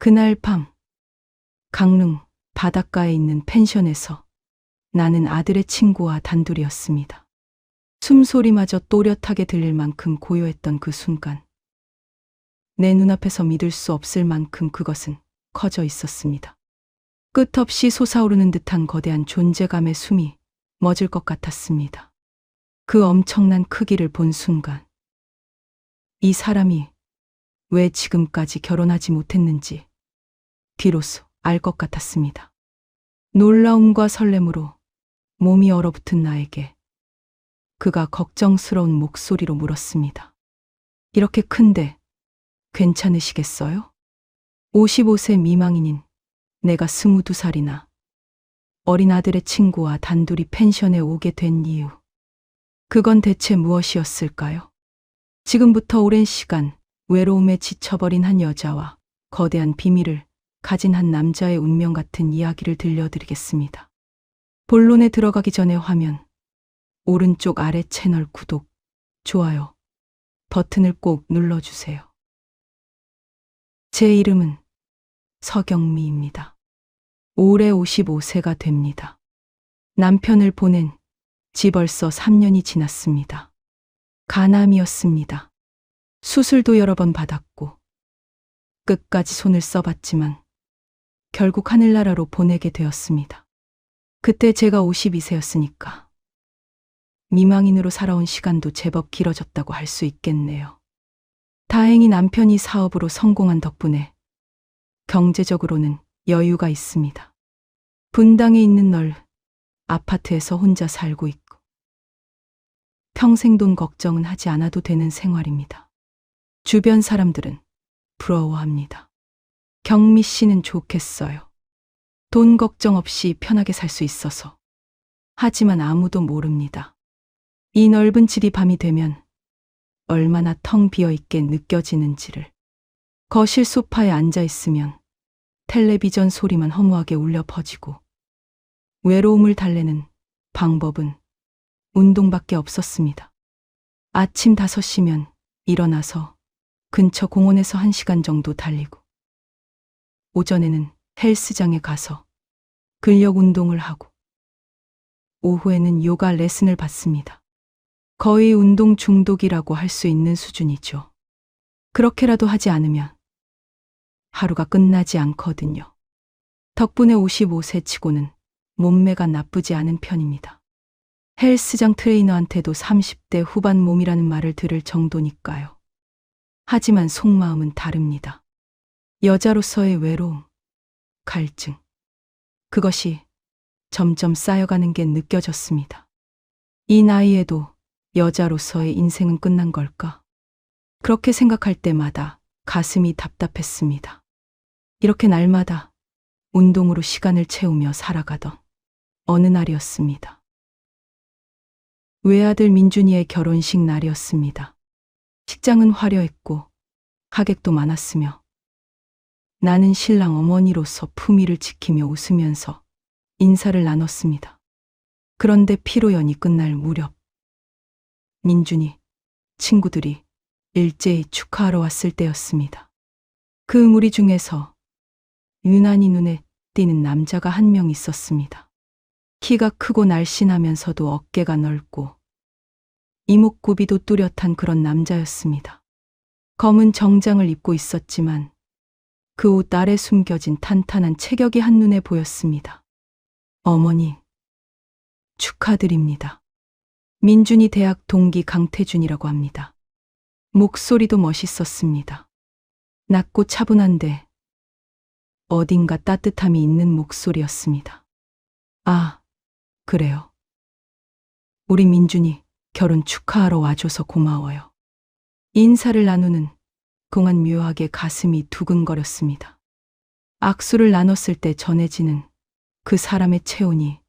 그날 밤 강릉 바닷가에 있는 펜션에서 나는 아들의 친구와 단둘이었습니다. 숨소리마저 또렷하게 들릴 만큼 고요했던 그 순간, 내 눈앞에서 믿을 수 없을 만큼 그것은 커져 있었습니다. 끝없이 솟아오르는 듯한 거대한 존재감의 숨이 멎을 것 같았습니다. 그 엄청난 크기를 본 순간, 이 사람이 왜 지금까지 결혼하지 못했는지 비로소 알 것 같았습니다. 놀라움과 설렘으로 몸이 얼어붙은 나에게 그가 걱정스러운 목소리로 물었습니다. 이렇게 큰데 괜찮으시겠어요? 55세 미망인인 내가 22살이나 어린 아들의 친구와 단둘이 펜션에 오게 된 이유, 그건 대체 무엇이었을까요? 지금부터 오랜 시간 외로움에 지쳐버린 한 여자와 거대한 비밀을 가진 한 남자의 운명 같은 이야기를 들려드리겠습니다. 본론에 들어가기 전에 화면 오른쪽 아래 채널 구독, 좋아요 버튼을 꼭 눌러주세요. 제 이름은 서경미입니다. 올해 55세가 됩니다. 남편을 보낸 지 벌써 3년이 지났습니다. 간암이었습니다. 수술도 여러 번 받았고 끝까지 손을 써봤지만 결국 하늘나라로 보내게 되었습니다. 그때 제가 52세였으니까 미망인으로 살아온 시간도 제법 길어졌다고 할 수 있겠네요. 다행히 남편이 사업으로 성공한 덕분에 경제적으로는 여유가 있습니다. 분당에 있는 넓은 아파트에서 혼자 살고 있고 평생 돈 걱정은 하지 않아도 되는 생활입니다. 주변 사람들은 부러워합니다. 경미 씨는 좋겠어요. 돈 걱정 없이 편하게 살 수 있어서. 하지만 아무도 모릅니다. 이 넓은 집이 밤이 되면 얼마나 텅 비어 있게 느껴지는지를. 거실 소파에 앉아 있으면 텔레비전 소리만 허무하게 울려 퍼지고 외로움을 달래는 방법은 운동밖에 없었습니다. 아침 5시면 일어나서 근처 공원에서 1시간 정도 달리고 오전에는 헬스장에 가서 근력 운동을 하고 오후에는 요가 레슨을 받습니다. 거의 운동 중독이라고 할 수 있는 수준이죠. 그렇게라도 하지 않으면 하루가 끝나지 않거든요. 덕분에 55세 치고는 몸매가 나쁘지 않은 편입니다. 헬스장 트레이너한테도 30대 후반 몸이라는 말을 들을 정도니까요. 하지만 속마음은 다릅니다. 여자로서의 외로움, 갈증, 그것이 점점 쌓여가는 게 느껴졌습니다. 이 나이에도 여자로서의 인생은 끝난 걸까? 그렇게 생각할 때마다 가슴이 답답했습니다. 이렇게 날마다 운동으로 시간을 채우며 살아가던 어느 날이었습니다. 외아들 민준이의 결혼식 날이었습니다. 식장은 화려했고 하객도 많았으며 나는 신랑 어머니로서 품위를 지키며 웃으면서 인사를 나눴습니다. 그런데 피로연이 끝날 무렵 민준이 친구들이 일제히 축하하러 왔을 때였습니다. 그 무리 중에서 유난히 눈에 띄는 남자가 한 명 있었습니다. 키가 크고 날씬하면서도 어깨가 넓고 이목구비도 뚜렷한 그런 남자였습니다. 검은 정장을 입고 있었지만 그 옷 아래 숨겨진 탄탄한 체격이 한눈에 보였습니다. 어머니, 축하드립니다. 민준이 대학 동기 강태준이라고 합니다. 목소리도 멋있었습니다. 낮고 차분한데 어딘가 따뜻함이 있는 목소리였습니다. 아, 그래요. 우리 민준이 결혼 축하하러 와줘서 고마워요. 인사를 나누는 동안 묘하게 가슴이 두근거렸습니다. 악수를 나눴을 때 전해지는 그 사람의 체온이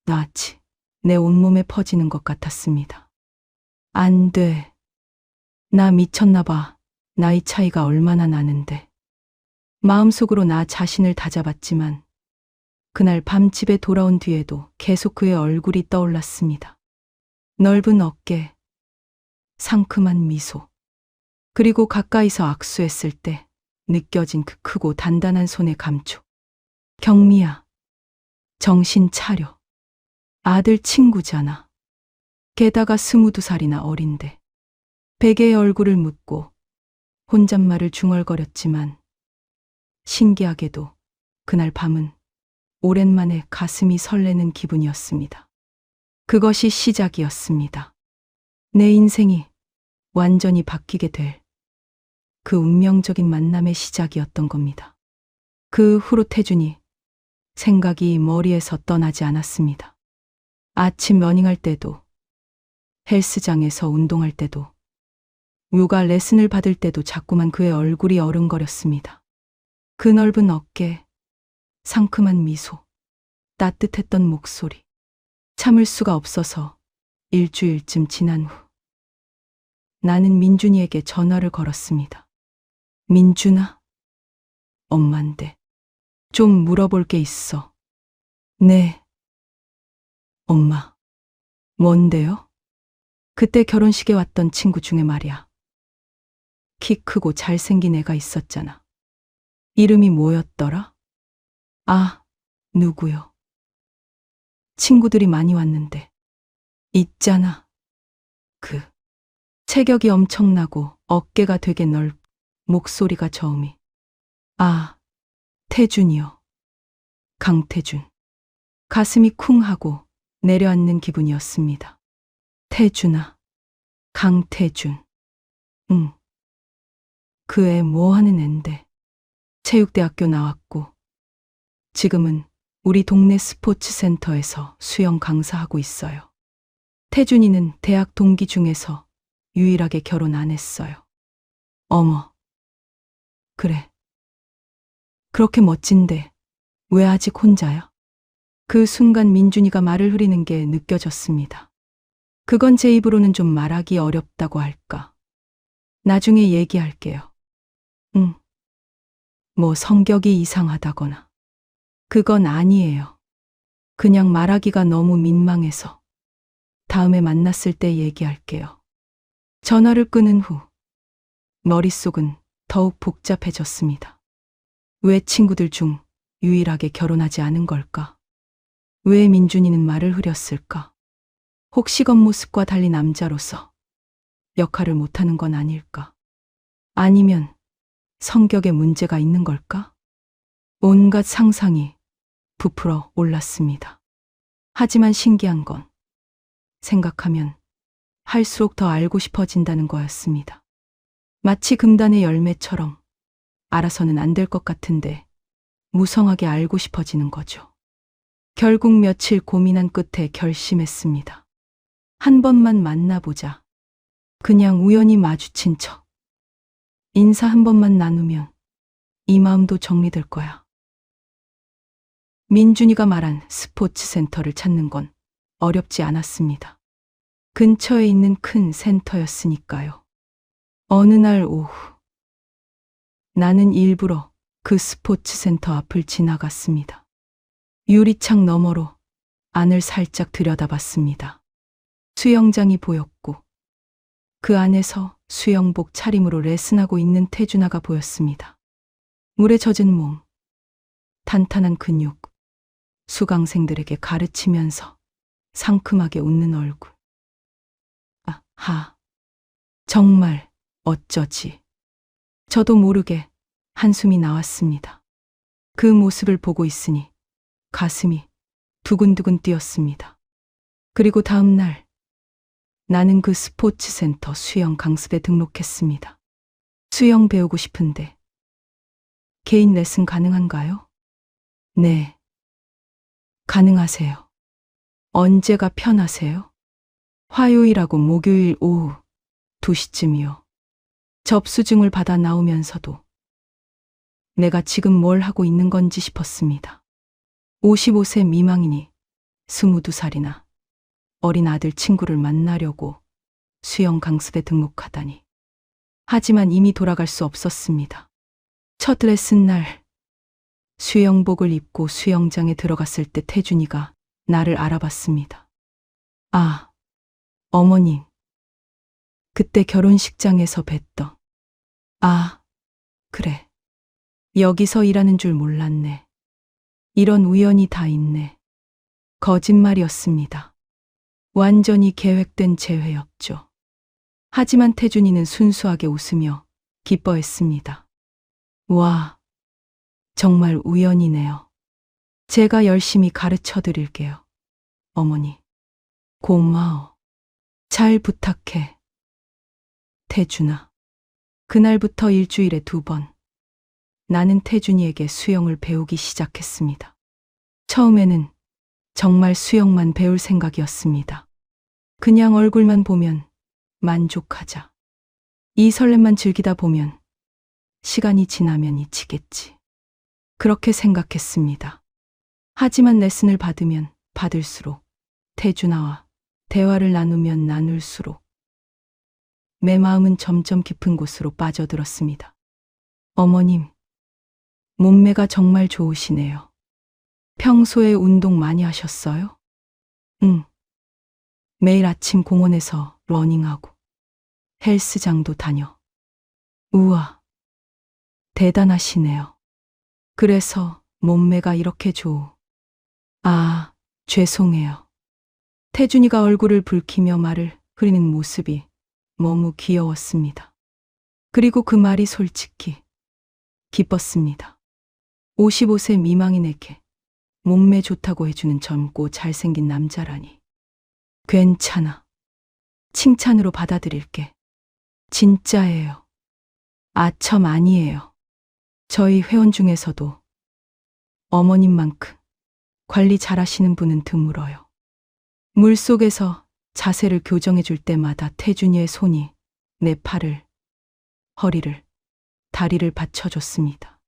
낯이 내 온몸에 퍼지는 것 같았습니다. 안 돼. 나 미쳤나 봐. 나이 차이가 얼마나 나는데. 마음속으로 나 자신을 다잡았지만 그날 밤 집에 돌아온 뒤에도 계속 그의 얼굴이 떠올랐습니다. 넓은 어깨, 상큼한 미소, 그리고 가까이서 악수했을 때 느껴진 그 크고 단단한 손의 감촉. 경미야, 정신 차려. 아들 친구잖아. 게다가 22살이나 어린데. 베개에 얼굴을 묻고 혼잣말을 중얼거렸지만 신기하게도 그날 밤은 오랜만에 가슴이 설레는 기분이었습니다. 그것이 시작이었습니다. 내 인생이 완전히 바뀌게 될 그 운명적인 만남의 시작이었던 겁니다. 그 후로 태준이 생각이 머리에서 떠나지 않았습니다. 아침 러닝할 때도, 헬스장에서 운동할 때도, 요가 레슨을 받을 때도 자꾸만 그의 얼굴이 어른거렸습니다. 그 넓은 어깨, 상큼한 미소, 따뜻했던 목소리. 참을 수가 없어서 일주일쯤 지난 후 나는 민준이에게 전화를 걸었습니다. 민준아, 엄만데 좀 물어볼 게 있어. 네. 엄마. 뭔데요? 그때 결혼식에 왔던 친구 중에 말이야. 키 크고 잘생긴 애가 있었잖아. 이름이 뭐였더라? 아, 누구요? 친구들이 많이 왔는데. 있잖아. 그 체격이 엄청나고 어깨가 되게 넓고 목소리가 저음이. 아, 태준이요. 강태준. 가슴이 쿵 하고 내려앉는 기분이었습니다. 태준아. 강태준. 응. 그 애 뭐 하는 앤데. 체육대학교 나왔고 지금은 우리 동네 스포츠센터에서 수영 강사하고 있어요. 태준이는 대학 동기 중에서 유일하게 결혼 안 했어요. 어머. 그래. 그렇게 멋진데 왜 아직 혼자야? 그 순간 민준이가 말을 흐리는 게 느껴졌습니다. 그건 제 입으로는 좀 말하기 어렵다고 할까. 나중에 얘기할게요. 응. 뭐 성격이 이상하다거나. 그건 아니에요. 그냥 말하기가 너무 민망해서. 다음에 만났을 때 얘기할게요. 전화를 끊은 후 머릿속은 더욱 복잡해졌습니다. 왜 친구들 중 유일하게 결혼하지 않은 걸까? 왜 민준이는 말을 흐렸을까? 혹시 겉모습과 달리 남자로서 역할을 못하는 건 아닐까? 아니면 성격에 문제가 있는 걸까? 온갖 상상이 부풀어 올랐습니다. 하지만 신기한 건 생각하면 할수록 더 알고 싶어진다는 거였습니다. 마치 금단의 열매처럼 알아서는 안 될 것 같은데 무성하게 알고 싶어지는 거죠. 결국 며칠 고민한 끝에 결심했습니다. 한 번만 만나보자. 그냥 우연히 마주친 척. 인사 한 번만 나누면 이 마음도 정리될 거야. 민준이가 말한 스포츠 센터를 찾는 건 어렵지 않았습니다. 근처에 있는 큰 센터였으니까요. 어느 날 오후 나는 일부러 그 스포츠 센터 앞을 지나갔습니다. 유리창 너머로 안을 살짝 들여다봤습니다. 수영장이 보였고 그 안에서 수영복 차림으로 레슨하고 있는 태준아가 보였습니다. 물에 젖은 몸, 탄탄한 근육, 수강생들에게 가르치면서 상큼하게 웃는 얼굴. 아하, 정말 어쩌지. 저도 모르게 한숨이 나왔습니다. 그 모습을 보고 있으니 가슴이 두근두근 뛰었습니다. 그리고 다음 날 나는 그 스포츠센터 수영 강습에 등록했습니다. 수영 배우고 싶은데 개인 레슨 가능한가요? 네. 가능하세요. 언제가 편하세요? 화요일하고 목요일 오후 2시쯤이요. 접수증을 받아 나오면서도 내가 지금 뭘 하고 있는 건지 싶었습니다. 55세 미망이니 22살이나 어린 아들 친구를 만나려고 수영 강습에 등록하다니. 하지만 이미 돌아갈 수 없었습니다. 첫 레슨 날 수영복을 입고 수영장에 들어갔을 때 태준이가 나를 알아봤습니다. 아, 어머님. 그때 결혼식장에서 뵀던. 아, 그래. 여기서 일하는 줄 몰랐네. 이런 우연이 다 있네. 거짓말이었습니다. 완전히 계획된 재회였죠. 하지만 태준이는 순수하게 웃으며 기뻐했습니다. 와, 정말 우연이네요. 제가 열심히 가르쳐 드릴게요. 어머니, 고마워. 잘 부탁해. 태준아. 그날부터 일주일에 2번. 나는 태준이에게 수영을 배우기 시작했습니다. 처음에는 정말 수영만 배울 생각이었습니다. 그냥 얼굴만 보면 만족하자. 이 설렘만 즐기다 보면 시간이 지나면 잊히겠지. 그렇게 생각했습니다. 하지만 레슨을 받으면 받을수록, 태준아와 대화를 나누면 나눌수록 내 마음은 점점 깊은 곳으로 빠져들었습니다. 어머님, 몸매가 정말 좋으시네요. 평소에 운동 많이 하셨어요? 응. 매일 아침 공원에서 러닝하고 헬스장도 다녀. 우와, 대단하시네요. 그래서 몸매가 이렇게 좋우. 아, 죄송해요. 태준이가 얼굴을 붉히며 말을 흐리는 모습이 너무 귀여웠습니다. 그리고 그 말이 솔직히 기뻤습니다. 55세 미망인에게 몸매 좋다고 해주는 젊고 잘생긴 남자라니. 괜찮아. 칭찬으로 받아들일게. 진짜예요. 아첨 아니에요. 저희 회원 중에서도 어머님만큼 관리 잘하시는 분은 드물어요. 물속에서 자세를 교정해 줄 때마다 태준이의 손이 내 팔을, 허리를, 다리를 받쳐줬습니다.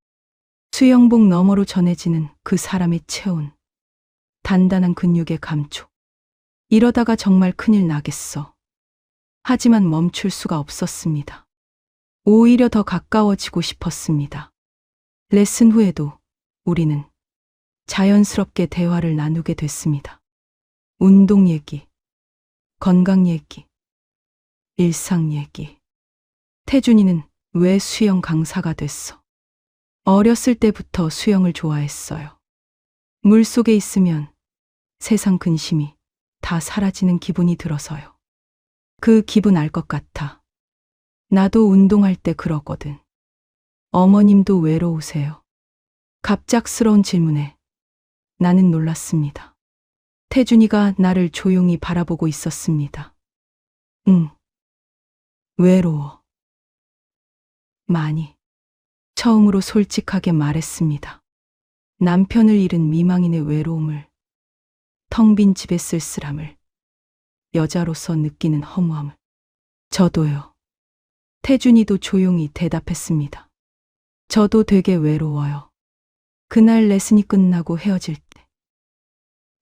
수영복 너머로 전해지는 그 사람의 체온, 단단한 근육의 감촉. 이러다가 정말 큰일 나겠어. 하지만 멈출 수가 없었습니다. 오히려 더 가까워지고 싶었습니다. 레슨 후에도 우리는 자연스럽게 대화를 나누게 됐습니다. 운동 얘기, 건강 얘기, 일상 얘기. 태준이는 왜 수영 강사가 됐어? 어렸을 때부터 수영을 좋아했어요. 물속에 있으면 세상 근심이 다 사라지는 기분이 들어서요. 그 기분 알 것 같아. 나도 운동할 때 그러거든. 어머님도 외로우세요? 갑작스러운 질문에 나는 놀랐습니다. 태준이가 나를 조용히 바라보고 있었습니다. 응. 외로워. 많이. 처음으로 솔직하게 말했습니다. 남편을 잃은 미망인의 외로움을, 텅 빈 집의 쓸쓸함을, 여자로서 느끼는 허무함을. 저도요. 태준이도 조용히 대답했습니다. 저도 되게 외로워요. 그날 레슨이 끝나고 헤어질 때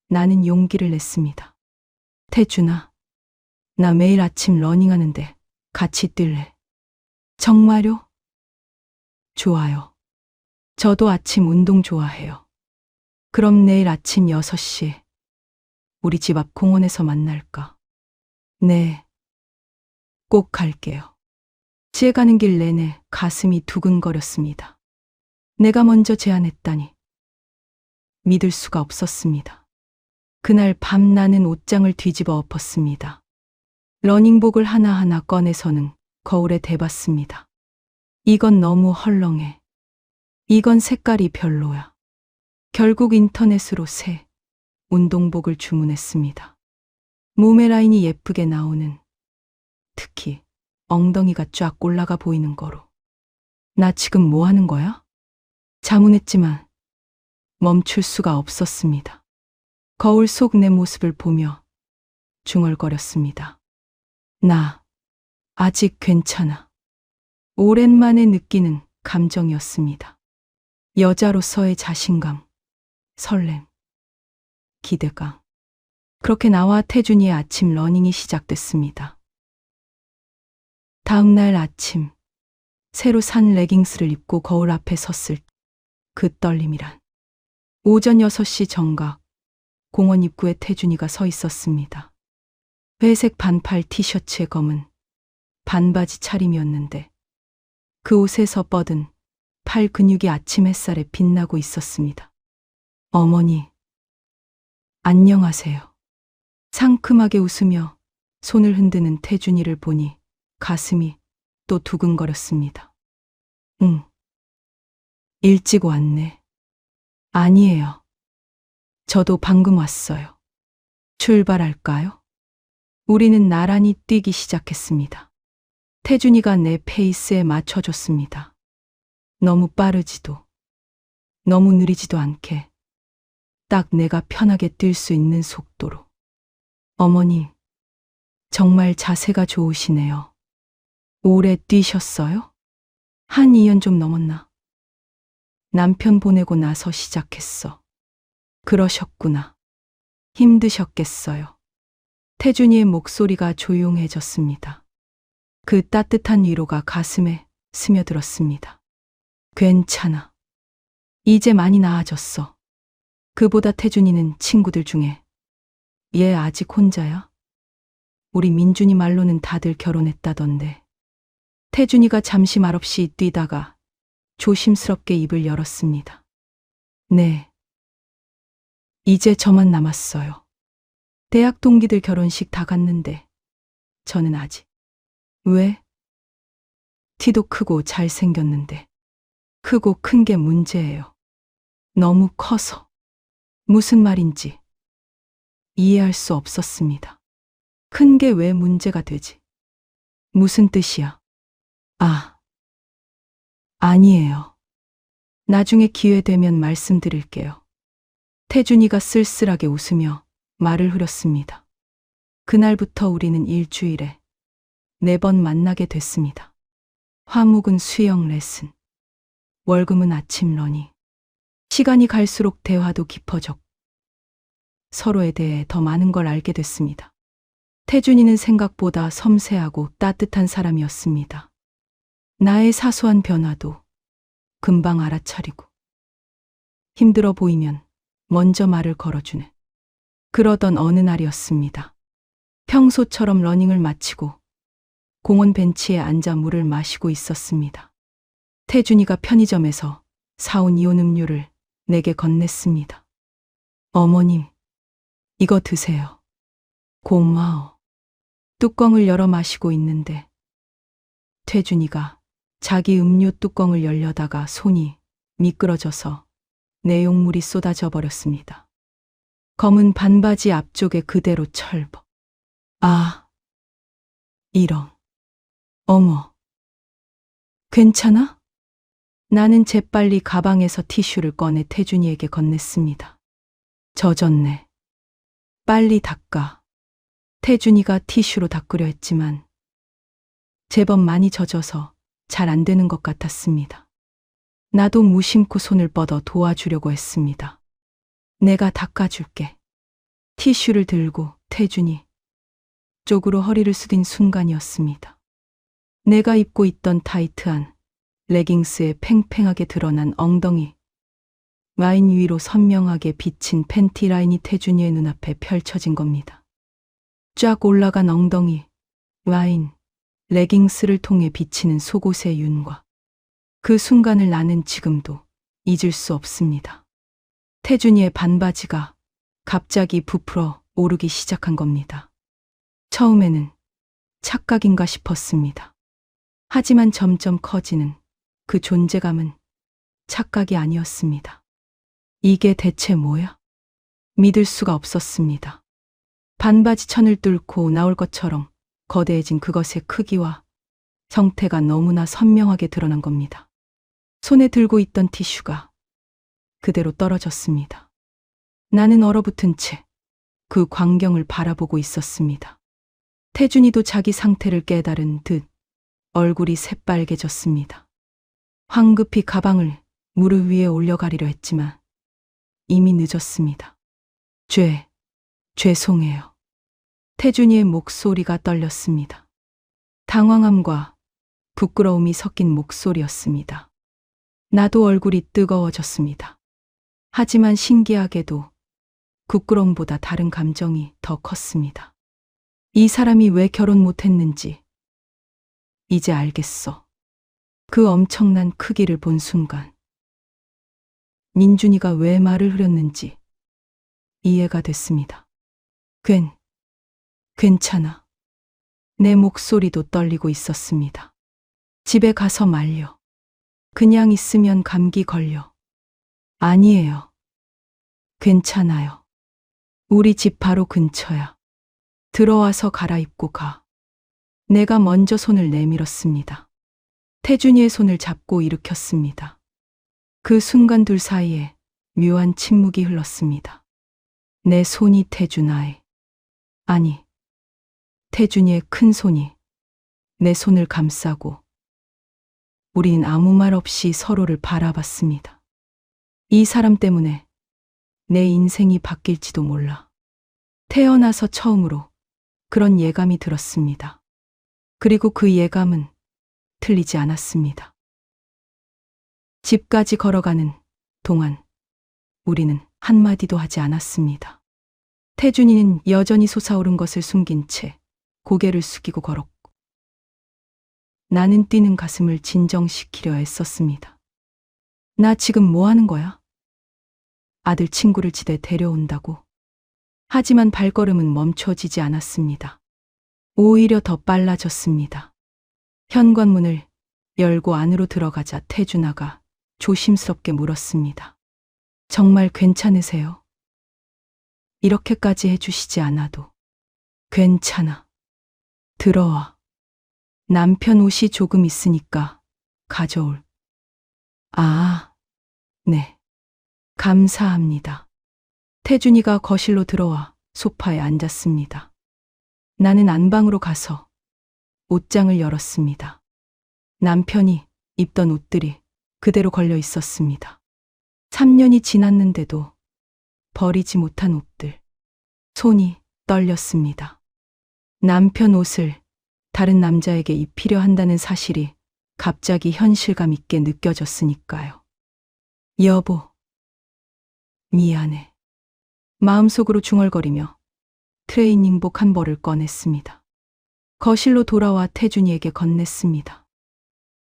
나는 용기를 냈습니다. 태준아, 나 매일 아침 러닝하는데 같이 뛸래? 정말요? 좋아요. 저도 아침 운동 좋아해요. 그럼 내일 아침 6시에 우리 집 앞 공원에서 만날까? 네, 꼭 갈게요. 집에 가는 길 내내 가슴이 두근거렸습니다. 내가 먼저 제안했다니 믿을 수가 없었습니다. 그날 밤 나는 옷장을 뒤집어 엎었습니다. 러닝복을 하나하나 꺼내서는 거울에 대봤습니다. 이건 너무 헐렁해. 이건 색깔이 별로야. 결국 인터넷으로 새 운동복을 주문했습니다. 몸의 라인이 예쁘게 나오는, 특히 엉덩이가 쫙 올라가 보이는 거로. 나 지금 뭐 하는 거야? 자문했지만 멈출 수가 없었습니다. 거울 속 내 모습을 보며 중얼거렸습니다. 나 아직 괜찮아. 오랜만에 느끼는 감정이었습니다. 여자로서의 자신감, 설렘, 기대감. 그렇게 나와 태준이의 아침 러닝이 시작됐습니다. 다음 날 아침, 새로 산 레깅스를 입고 거울 앞에 섰을 그 떨림이란. 오전 6시 정각, 공원 입구에 태준이가 서 있었습니다. 회색 반팔 티셔츠에 검은 반바지 차림이었는데 그 옷에서 뻗은 팔 근육이 아침 햇살에 빛나고 있었습니다. 어머니, 안녕하세요. 상큼하게 웃으며 손을 흔드는 태준이를 보니 가슴이 또 두근거렸습니다. 응. 일찍 왔네. 아니에요. 저도 방금 왔어요. 출발할까요? 우리는 나란히 뛰기 시작했습니다. 태준이가 내 페이스에 맞춰줬습니다. 너무 빠르지도, 너무 느리지도 않게 딱 내가 편하게 뛸 수 있는 속도로. 어머니, 정말 자세가 좋으시네요. 오래 뛰셨어요? 한 2년 좀 넘었나? 남편 보내고 나서 시작했어. 그러셨구나. 힘드셨겠어요. 태준이의 목소리가 조용해졌습니다. 그 따뜻한 위로가 가슴에 스며들었습니다. 괜찮아. 이제 많이 나아졌어. 그보다 태준이는 친구들 중에 얘 아직 혼자야? 우리 민준이 말로는 다들 결혼했다던데. 태준이가 잠시 말없이 뛰다가 조심스럽게 입을 열었습니다. 네. 이제 저만 남았어요. 대학 동기들 결혼식 다 갔는데 저는 아직. 왜? 키도 크고 잘생겼는데. 크고 큰 게 문제예요. 너무 커서. 무슨 말인지 이해할 수 없었습니다. 큰 게 왜 문제가 되지? 무슨 뜻이야? 아니에요. 나중에 기회 되면 말씀드릴게요. 태준이가 쓸쓸하게 웃으며 말을 흐렸습니다. 그날부터 우리는 일주일에 4번 만나게 됐습니다. 화목은 수영 레슨, 월금은 아침 러닝. 시간이 갈수록 대화도 깊어졌고 서로에 대해 더 많은 걸 알게 됐습니다. 태준이는 생각보다 섬세하고 따뜻한 사람이었습니다. 나의 사소한 변화도 금방 알아차리고 힘들어 보이면 먼저 말을 걸어주네. 그러던 어느 날이었습니다. 평소처럼 러닝을 마치고 공원 벤치에 앉아 물을 마시고 있었습니다. 태준이가 편의점에서 사온 이온 음료를 내게 건넸습니다. 어머님, 이거 드세요. 고마워. 뚜껑을 열어 마시고 있는데 태준이가 자기 음료 뚜껑을 열려다가 손이 미끄러져서 내용물이 쏟아져 버렸습니다. 검은 반바지 앞쪽에 그대로 철버. 이런. 어머. 괜찮아? 나는 재빨리 가방에서 티슈를 꺼내 태준이에게 건넸습니다. 젖었네. 빨리 닦아. 태준이가 티슈로 닦으려 했지만 제법 많이 젖어서 잘 안 되는 것 같았습니다. 나도 무심코 손을 뻗어 도와주려고 했습니다. 내가 닦아줄게. 티슈를 들고 태준이 쪽으로 허리를 숙인 순간이었습니다. 내가 입고 있던 타이트한 레깅스에 팽팽하게 드러난 엉덩이, 와인 위로 선명하게 비친 팬티 라인이 태준이의 눈앞에 펼쳐진 겁니다. 쫙 올라간 엉덩이, 와인, 레깅스를 통해 비치는 속옷의 윤과 그 순간을 나는 지금도 잊을 수 없습니다. 태준이의 반바지가 갑자기 부풀어 오르기 시작한 겁니다. 처음에는 착각인가 싶었습니다. 하지만 점점 커지는 그 존재감은 착각이 아니었습니다. 이게 대체 뭐야? 믿을 수가 없었습니다. 반바지 천을 뚫고 나올 것처럼 거대해진 그것의 크기와 형태가 너무나 선명하게 드러난 겁니다. 손에 들고 있던 티슈가 그대로 떨어졌습니다. 나는 얼어붙은 채 그 광경을 바라보고 있었습니다. 태준이도 자기 상태를 깨달은 듯 얼굴이 새빨개졌습니다. 황급히 가방을 무릎 위에 올려가리려 했지만 이미 늦었습니다. 죄송해요. 태준이의 목소리가 떨렸습니다. 당황함과 부끄러움이 섞인 목소리였습니다. 나도 얼굴이 뜨거워졌습니다. 하지만 신기하게도 부끄러움보다 다른 감정이 더 컸습니다. 이 사람이 왜 결혼 못했는지 이제 알겠어. 그 엄청난 크기를 본 순간 민준이가 왜 말을 흐렸는지 이해가 됐습니다. 괜찮아. 내 목소리도 떨리고 있었습니다. 집에 가서 말려. 그냥 있으면 감기 걸려. 아니에요. 괜찮아요. 우리 집 바로 근처야. 들어와서 갈아입고 가. 내가 먼저 손을 내밀었습니다. 태준이의 손을 잡고 일으켰습니다. 그 순간 둘 사이에 묘한 침묵이 흘렀습니다. 내 손이 태준아의, 아니, 태준이의 큰 손이 내 손을 감싸고 우린 아무 말 없이 서로를 바라봤습니다. 이 사람 때문에 내 인생이 바뀔지도 몰라. 태어나서 처음으로 그런 예감이 들었습니다. 그리고 그 예감은 틀리지 않았습니다. 집까지 걸어가는 동안 우리는 한마디도 하지 않았습니다. 태준이는 여전히 솟아오른 것을 숨긴 채 고개를 숙이고 걸었고 나는 뛰는 가슴을 진정시키려 애썼습니다. 나 지금 뭐 하는 거야? 아들 친구를 집에 데려온다고. 하지만 발걸음은 멈춰지지 않았습니다. 오히려 더 빨라졌습니다. 현관문을 열고 안으로 들어가자 태준아가 조심스럽게 물었습니다. 정말 괜찮으세요? 이렇게까지 해주시지 않아도. 괜찮아. 들어와. 남편 옷이 조금 있으니까 가져올. 아, 네. 감사합니다. 태준이가 거실로 들어와 소파에 앉았습니다. 나는 안방으로 가서 옷장을 열었습니다. 남편이 입던 옷들이 그대로 걸려 있었습니다. 3년이 지났는데도 버리지 못한 옷들. 손이 떨렸습니다. 남편 옷을 다른 남자에게 입히려 한다는 사실이 갑자기 현실감 있게 느껴졌으니까요. 여보, 미안해. 마음속으로 중얼거리며 트레이닝복 한 벌을 꺼냈습니다. 거실로 돌아와 태준이에게 건넸습니다.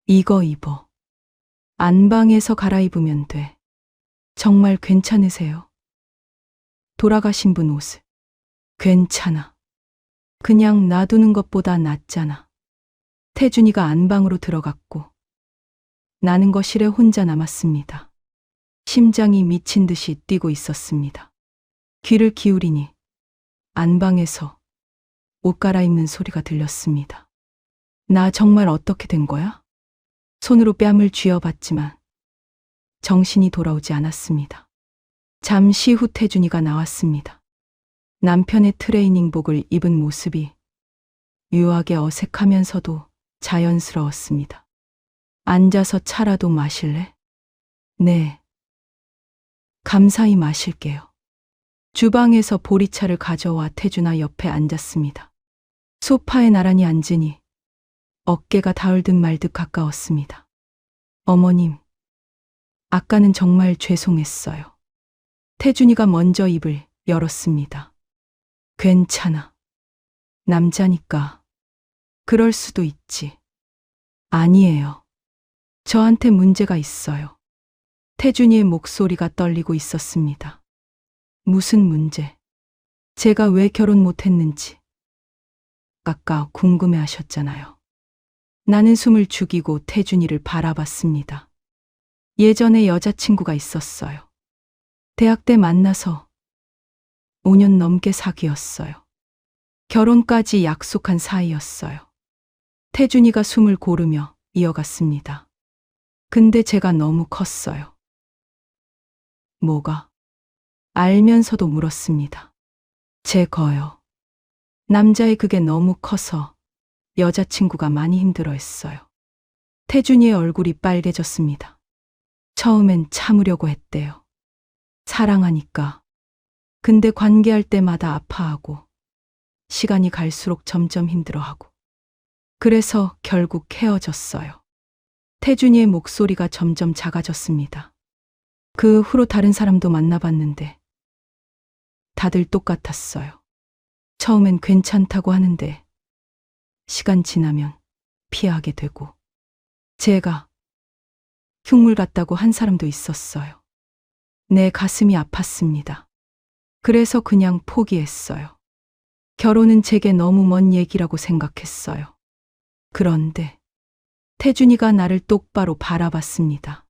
이거 입어. 안방에서 갈아입으면 돼. 정말 괜찮으세요? 돌아가신 분 옷을. 괜찮아. 그냥 놔두는 것보다 낫잖아. 태준이가 안방으로 들어갔고 나는 거실에 혼자 남았습니다. 심장이 미친 듯이 뛰고 있었습니다. 귀를 기울이니 안방에서 옷 갈아입는 소리가 들렸습니다. 나 정말 어떻게 된 거야? 손으로 뺨을 쥐어봤지만 정신이 돌아오지 않았습니다. 잠시 후 태준이가 나왔습니다. 남편의 트레이닝복을 입은 모습이 묘하게 어색하면서도 자연스러웠습니다. 앉아서 차라도 마실래? 네. 감사히 마실게요. 주방에서 보리차를 가져와 태준아 옆에 앉았습니다. 소파에 나란히 앉으니 어깨가 닿을 듯 말 듯 가까웠습니다. 어머님, 아까는 정말 죄송했어요. 태준이가 먼저 입을 열었습니다. 괜찮아. 남자니까. 그럴 수도 있지. 아니에요. 저한테 문제가 있어요. 태준이의 목소리가 떨리고 있었습니다. 무슨 문제? 제가 왜 결혼 못했는지. 아까 궁금해 하셨잖아요. 나는 숨을 죽이고 태준이를 바라봤습니다. 예전에 여자친구가 있었어요. 대학 때 만나서 5년 넘게 사귀었어요. 결혼까지 약속한 사이였어요. 태준이가 숨을 고르며 이어갔습니다. 근데 제가 너무 컸어요. 뭐가? 알면서도 물었습니다. 제 거요. 남자의 그게 너무 커서 여자친구가 많이 힘들어했어요. 태준이의 얼굴이 빨개졌습니다. 처음엔 참으려고 했대요. 사랑하니까. 근데 관계할 때마다 아파하고 시간이 갈수록 점점 힘들어하고. 그래서 결국 헤어졌어요. 태준이의 목소리가 점점 작아졌습니다. 그 후로 다른 사람도 만나봤는데 다들 똑같았어요. 처음엔 괜찮다고 하는데 시간 지나면 피하게 되고. 제가 흉물 같다고 한 사람도 있었어요. 내 가슴이 아팠습니다. 그래서 그냥 포기했어요. 결혼은 제게 너무 먼 얘기라고 생각했어요. 그런데 태준이가 나를 똑바로 바라봤습니다.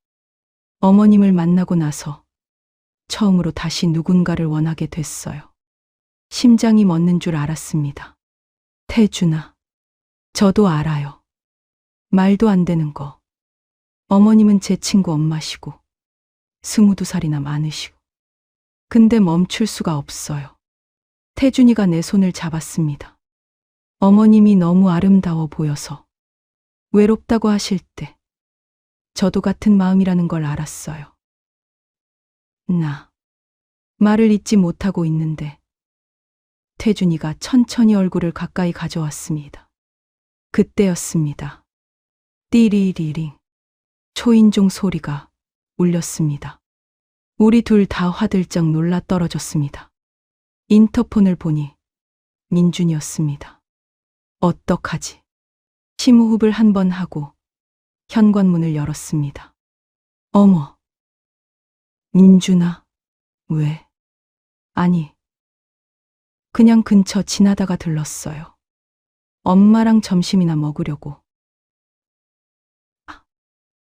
어머님을 만나고 나서 처음으로 다시 누군가를 원하게 됐어요. 심장이 멎는 줄 알았습니다. 태준아, 저도 알아요. 말도 안 되는 거. 어머님은 제 친구 엄마시고 22살이나 많으시고. 근데 멈출 수가 없어요. 태준이가 내 손을 잡았습니다. 어머님이 너무 아름다워 보여서 외롭다고 하실 때 저도 같은 마음이라는 걸 알았어요. 나 말을 잇지 못하고 있는데 태준이가 천천히 얼굴을 가까이 가져왔습니다. 그때였습니다. 띠리리링 초인종 소리가 울렸습니다. 우리 둘 다 화들짝 놀라 떨어졌습니다. 인터폰을 보니 민준이었습니다. 어떡하지? 심호흡을 한 번 하고 현관문을 열었습니다. 어머, 민준아, 왜? 아니, 그냥 근처 지나다가 들렀어요. 엄마랑 점심이나 먹으려고.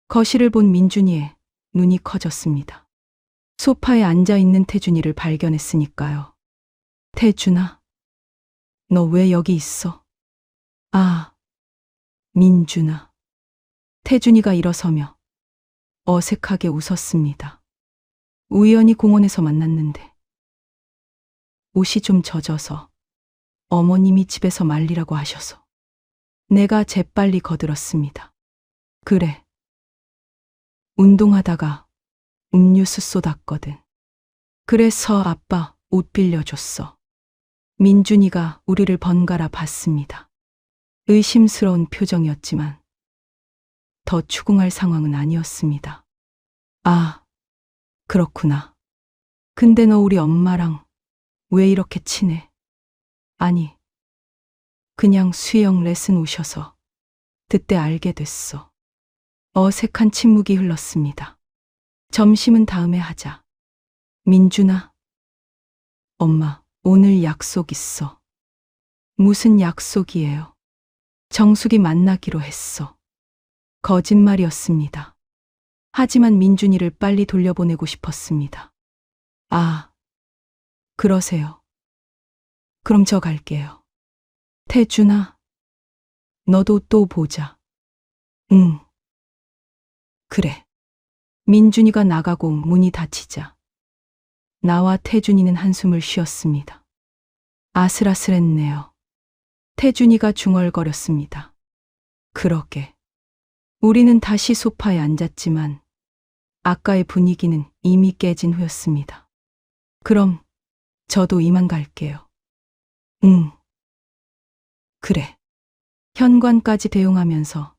거실을 본 민준이의 눈이 커졌습니다. 소파에 앉아있는 태준이를 발견했으니까요. 태준아, 너 왜 여기 있어? 아, 민준아. 태준이가 일어서며 어색하게 웃었습니다. 우연히 공원에서 만났는데 옷이 좀 젖어서 어머님이 집에서 말리라고 하셔서 내가 재빨리 거들었습니다. 그래. 운동하다가 음료수 쏟았거든. 그래서 아빠 옷 빌려줬어. 민준이가 우리를 번갈아 봤습니다. 의심스러운 표정이었지만 더 추궁할 상황은 아니었습니다. 아, 그렇구나. 근데 너 우리 엄마랑 왜 이렇게 친해? 아니, 그냥 수영 레슨 오셔서 그때 알게 됐어. 어색한 침묵이 흘렀습니다. 점심은 다음에 하자. 민준아, 엄마, 오늘 약속 있어. 무슨 약속이에요? 정숙이 만나기로 했어. 거짓말이었습니다. 하지만 민준이를 빨리 돌려보내고 싶었습니다. 아, 그러세요. 그럼 저 갈게요. 태준아, 너도 또 보자. 응. 그래. 민준이가 나가고 문이 닫히자 나와 태준이는 한숨을 쉬었습니다. 아슬아슬했네요. 태준이가 중얼거렸습니다. 그러게. 우리는 다시 소파에 앉았지만 아까의 분위기는 이미 깨진 후였습니다. 그럼 저도 이만 갈게요. 응. 그래. 현관까지 대용하면서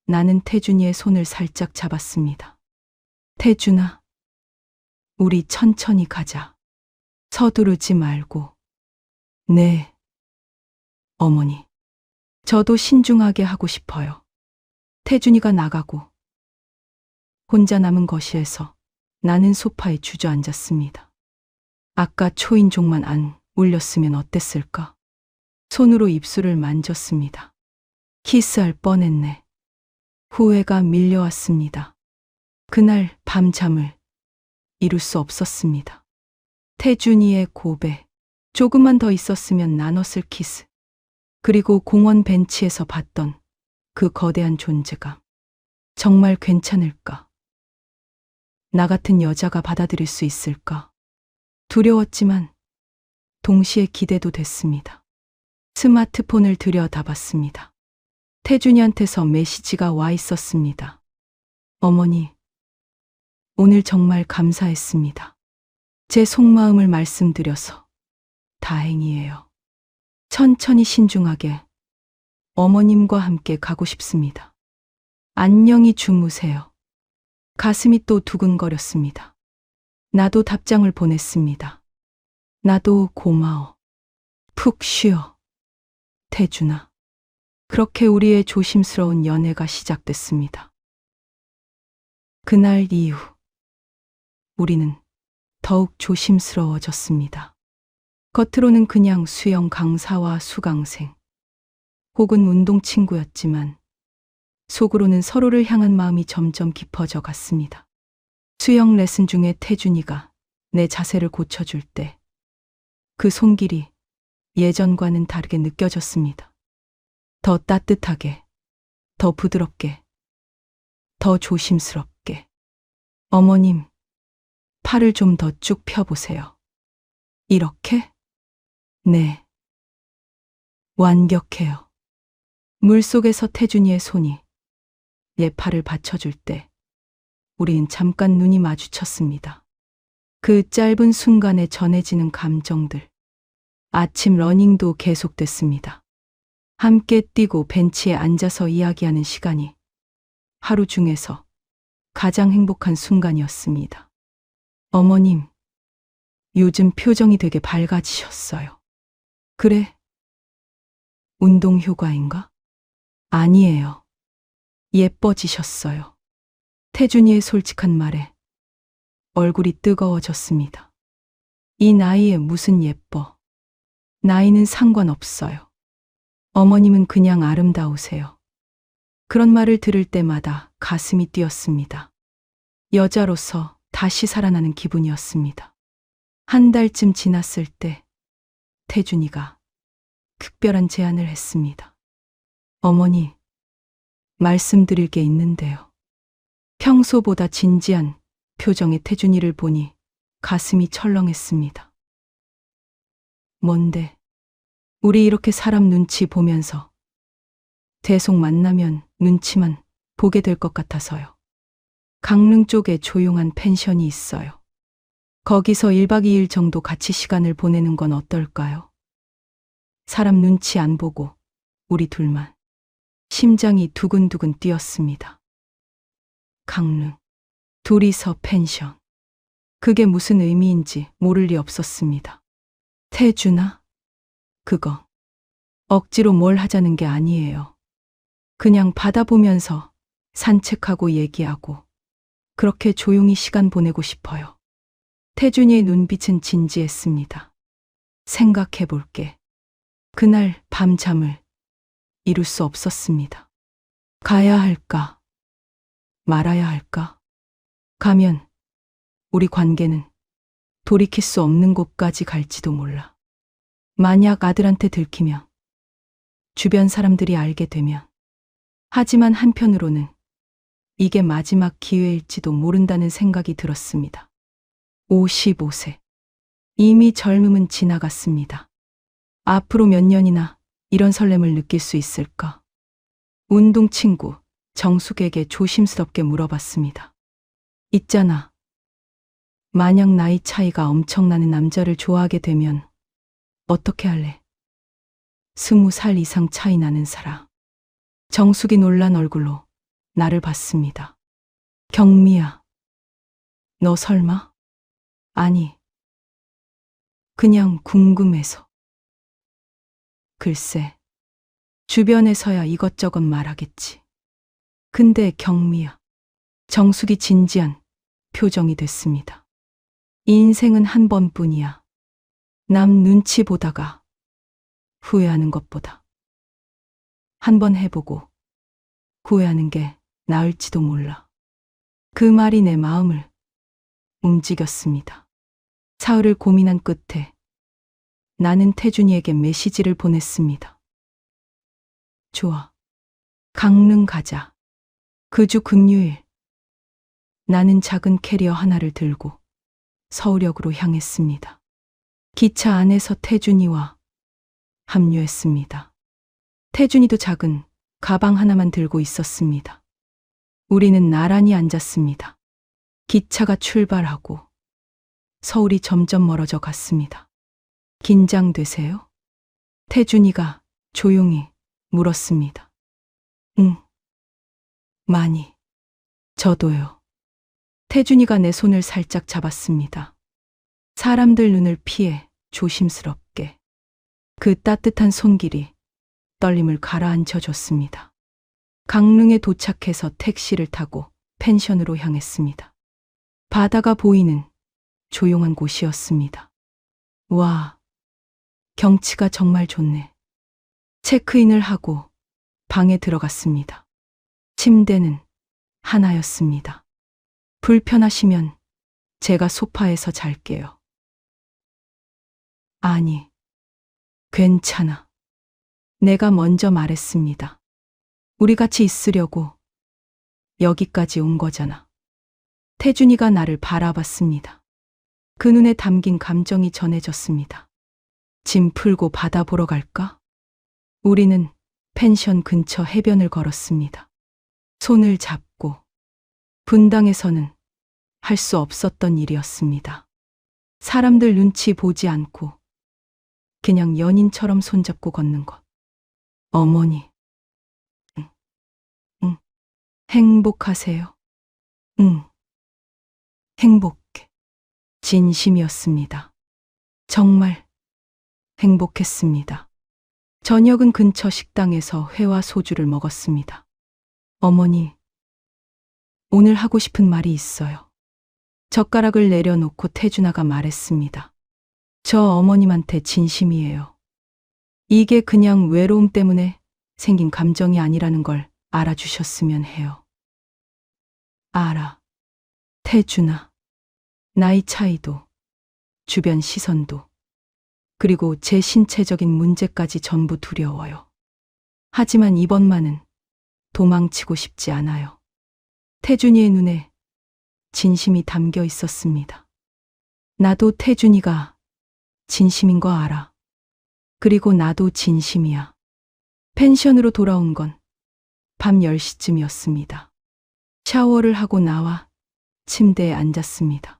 나는 태준이의 손을 살짝 잡았습니다. 태준아, 우리 천천히 가자. 서두르지 말고. 네. 어머니. 저도 신중하게 하고 싶어요. 태준이가 나가고 혼자 남은 거실에서 나는 소파에 주저앉았습니다. 아까 초인종만 안 울렸으면 어땠을까? 손으로 입술을 만졌습니다. 키스할 뻔했네. 후회가 밀려왔습니다. 그날 밤잠을 이룰 수 없었습니다. 태준이의 고백, 조금만 더 있었으면 나눴을 키스, 그리고 공원 벤치에서 봤던 그 거대한 존재감. 정말 괜찮을까? 나 같은 여자가 받아들일 수 있을까? 두려웠지만 동시에 기대도 됐습니다. 스마트폰을 들여다봤습니다. 태준이한테서 메시지가 와 있었습니다. 어머니, 오늘 정말 감사했습니다. 제 속마음을 말씀드려서 다행이에요. 천천히 신중하게 어머님과 함께 가고 싶습니다. 안녕히 주무세요. 가슴이 또 두근거렸습니다. 나도 답장을 보냈습니다. 나도 고마워. 푹 쉬어. 태준아. 그렇게 우리의 조심스러운 연애가 시작됐습니다. 그날 이후 우리는 더욱 조심스러워졌습니다. 겉으로는 그냥 수영 강사와 수강생 혹은 운동 친구였지만 속으로는 서로를 향한 마음이 점점 깊어져 갔습니다. 수영 레슨 중에 태준이가 내 자세를 고쳐줄 때 그 손길이 예전과는 다르게 느껴졌습니다. 더 따뜻하게, 더 부드럽게, 더 조심스럽게. 어머님, 팔을 좀 더 쭉 펴보세요. 이렇게? 네. 완벽해요. 물속에서 태준이의 손이 내 팔을 받쳐줄 때 우리는 잠깐 눈이 마주쳤습니다. 그 짧은 순간에 전해지는 감정들. 아침 러닝도 계속됐습니다. 함께 뛰고 벤치에 앉아서 이야기하는 시간이 하루 중에서 가장 행복한 순간이었습니다. 어머님, 요즘 표정이 되게 밝아지셨어요. 그래? 운동 효과인가? 아니에요. 예뻐지셨어요. 태준이의 솔직한 말에 얼굴이 뜨거워졌습니다. 이 나이에 무슨 예뻐. 나이는 상관없어요. 어머님은 그냥 아름다우세요. 그런 말을 들을 때마다 가슴이 뛰었습니다. 여자로서 다시 살아나는 기분이었습니다. 한 달쯤 지났을 때 태준이가 특별한 제안을 했습니다. 어머니, 말씀드릴 게 있는데요. 평소보다 진지한 표정의 태준이를 보니 가슴이 철렁했습니다. 뭔데? 우리 이렇게 사람 눈치 보면서 계속 만나면 눈치만 보게 될 것 같아서요. 강릉 쪽에 조용한 펜션이 있어요. 거기서 1박 2일 정도 같이 시간을 보내는 건 어떨까요? 사람 눈치 안 보고 우리 둘만. 심장이 두근두근 뛰었습니다. 강릉. 둘이서 펜션. 그게 무슨 의미인지 모를 리 없었습니다. 태준아, 그거 억지로 뭘 하자는 게 아니에요. 그냥 바다 보면서 산책하고 얘기하고 그렇게 조용히 시간 보내고 싶어요. 태준이의 눈빛은 진지했습니다. 생각해 볼게. 그날 밤잠을 이룰 수 없었습니다. 가야 할까? 말아야 할까? 가면 우리 관계는 돌이킬 수 없는 곳까지 갈지도 몰라. 만약 아들한테 들키면, 주변 사람들이 알게 되면. 하지만 한편으로는 이게 마지막 기회일지도 모른다는 생각이 들었습니다. 55세. 이미 젊음은 지나갔습니다. 앞으로 몇 년이나 이런 설렘을 느낄 수 있을까? 운동 친구 정숙에게 조심스럽게 물어봤습니다. 있잖아. 만약 나이 차이가 엄청나는 남자를 좋아하게 되면 어떻게 할래? 20살 이상 차이 나는 사람. 정숙이 놀란 얼굴로 나를 봤습니다. 경미야. 너 설마? 아니. 그냥 궁금해서. 글쎄. 주변에서야 이것저것 말하겠지. 근데 경미야. 정숙이 진지한 표정이 됐습니다. 인생은 한 번뿐이야. 남 눈치 보다가 후회하는 것보다 한 번 해보고 후회하는 게 나을지도 몰라. 그 말이 내 마음을 움직였습니다. 사흘을 고민한 끝에 나는 태준이에게 메시지를 보냈습니다. 좋아. 강릉 가자. 그 주 금요일. 나는 작은 캐리어 하나를 들고 서울역으로 향했습니다. 기차 안에서 태준이와 합류했습니다. 태준이도 작은 가방 하나만 들고 있었습니다. 우리는 나란히 앉았습니다. 기차가 출발하고 서울이 점점 멀어져 갔습니다. 긴장되세요? 태준이가 조용히 물었습니다. 응. 많이. 저도요. 태준이가 내 손을 살짝 잡았습니다. 사람들 눈을 피해 조심스럽게. 그 따뜻한 손길이 떨림을 가라앉혀 줬습니다. 강릉에 도착해서 택시를 타고 펜션으로 향했습니다. 바다가 보이는 조용한 곳이었습니다. 와, 경치가 정말 좋네. 체크인을 하고 방에 들어갔습니다. 침대는 하나였습니다. 불편하시면 제가 소파에서 잘게요. 아니, 괜찮아. 내가 먼저 말했습니다. 우리 같이 있으려고 여기까지 온 거잖아. 태준이가 나를 바라봤습니다. 그 눈에 담긴 감정이 전해졌습니다. 짐 풀고 바다 보러 갈까? 우리는 펜션 근처 해변을 걸었습니다. 손을 잡고 분당에서는 할 수 없었던 일이었습니다. 사람들 눈치 보지 않고 그냥 연인처럼 손잡고 걷는 것. 어머니. 응. 행복하세요? 응. 행복해. 진심이었습니다. 정말 행복했습니다. 저녁은 근처 식당에서 회와 소주를 먹었습니다. 어머니, 오늘 하고 싶은 말이 있어요. 젓가락을 내려놓고 태준아가 말했습니다. 저 어머님한테 진심이에요. 이게 그냥 외로움 때문에 생긴 감정이 아니라는 걸 알아주셨으면 해요. 알아. 태준아. 나이 차이도, 주변 시선도, 그리고 제 신체적인 문제까지 전부 두려워요. 하지만 이번만은 도망치고 싶지 않아요. 태준이의 눈에 진심이 담겨 있었습니다. 나도 태준이가 진심인 거 알아. 그리고 나도 진심이야. 펜션으로 돌아온 건 밤 10시쯤이었습니다. 샤워를 하고 나와 침대에 앉았습니다.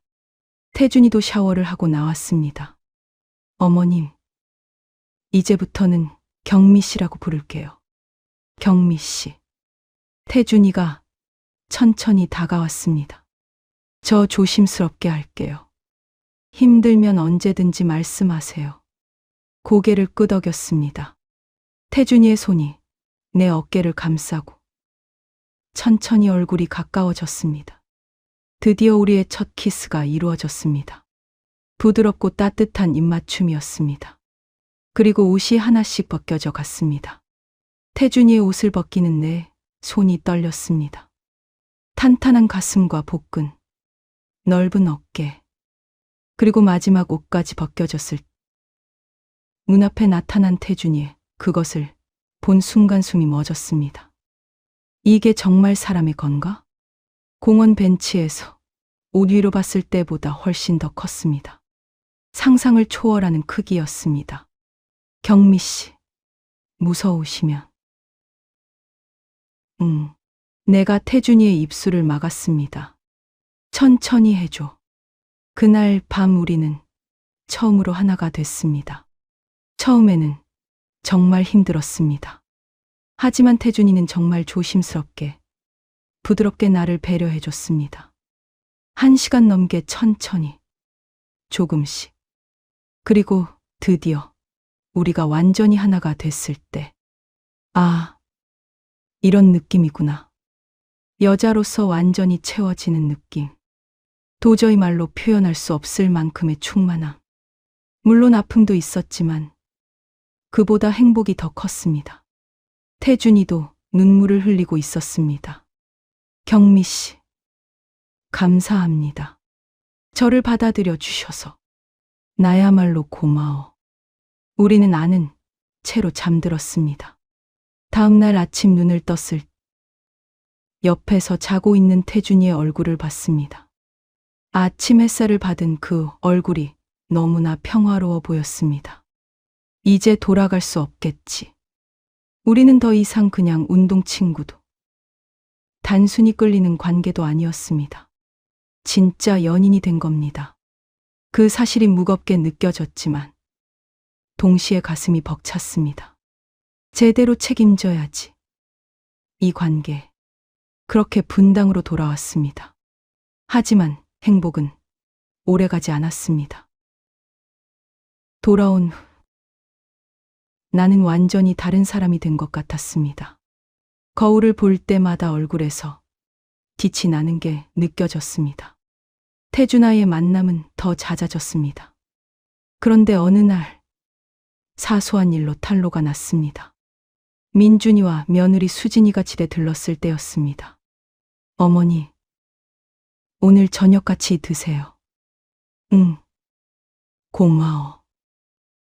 태준이도 샤워를 하고 나왔습니다. 어머님, 이제부터는 경미 씨라고 부를게요. 경미 씨. 태준이가 천천히 다가왔습니다. 저 조심스럽게 할게요. 힘들면 언제든지 말씀하세요. 고개를 끄덕였습니다. 태준이의 손이 내 어깨를 감싸고 천천히 얼굴이 가까워졌습니다. 드디어 우리의 첫 키스가 이루어졌습니다. 부드럽고 따뜻한 입맞춤이었습니다. 그리고 옷이 하나씩 벗겨져 갔습니다. 태준이의 옷을 벗기는 내 손이 떨렸습니다. 탄탄한 가슴과 복근, 넓은 어깨, 그리고 마지막 옷까지 벗겨졌을 눈앞에 나타난 태준이의 그것을 본 순간 숨이 멎었습니다. 이게 정말 사람의 건가? 공원 벤치에서 옷 위로 봤을 때보다 훨씬 더 컸습니다. 상상을 초월하는 크기였습니다. 경미 씨, 무서우시면. 내가 태준이의 입술을 막았습니다. 천천히 해줘. 그날 밤 우리는 처음으로 하나가 됐습니다. 처음에는 정말 힘들었습니다. 하지만 태준이는 정말 조심스럽게, 부드럽게 나를 배려해줬습니다. 1시간 넘게 천천히, 조금씩. 그리고 드디어 우리가 완전히 하나가 됐을 때, 아, 이런 느낌이구나. 여자로서 완전히 채워지는 느낌. 도저히 말로 표현할 수 없을 만큼의 충만함. 물론 아픔도 있었지만 그보다 행복이 더 컸습니다. 태준이도 눈물을 흘리고 있었습니다. 경미 씨, 감사합니다. 저를 받아들여 주셔서. 나야말로 고마워. 우리는 아는 채로 잠들었습니다. 다음 날 아침 눈을 떴을 옆에서 자고 있는 태준이의 얼굴을 봤습니다. 아침 햇살을 받은 그 얼굴이 너무나 평화로워 보였습니다. 이제 돌아갈 수 없겠지. 우리는 더 이상 그냥 운동 친구도, 단순히 끌리는 관계도 아니었습니다. 진짜 연인이 된 겁니다. 그 사실이 무겁게 느껴졌지만 동시에 가슴이 벅찼습니다. 제대로 책임져야지. 이 관계, 그렇게 분당으로 돌아왔습니다. 하지만 행복은 오래가지 않았습니다. 돌아온 후 나는 완전히 다른 사람이 된 것 같았습니다. 거울을 볼 때마다 얼굴에서 빛이 나는 게 느껴졌습니다. 태준아의 만남은 더 잦아졌습니다. 그런데 어느 날 사소한 일로 탄로가 났습니다. 민준이와 며느리 수진이가 집에 들렀을 때였습니다. 어머니, 오늘 저녁 같이 드세요. 응, 고마워.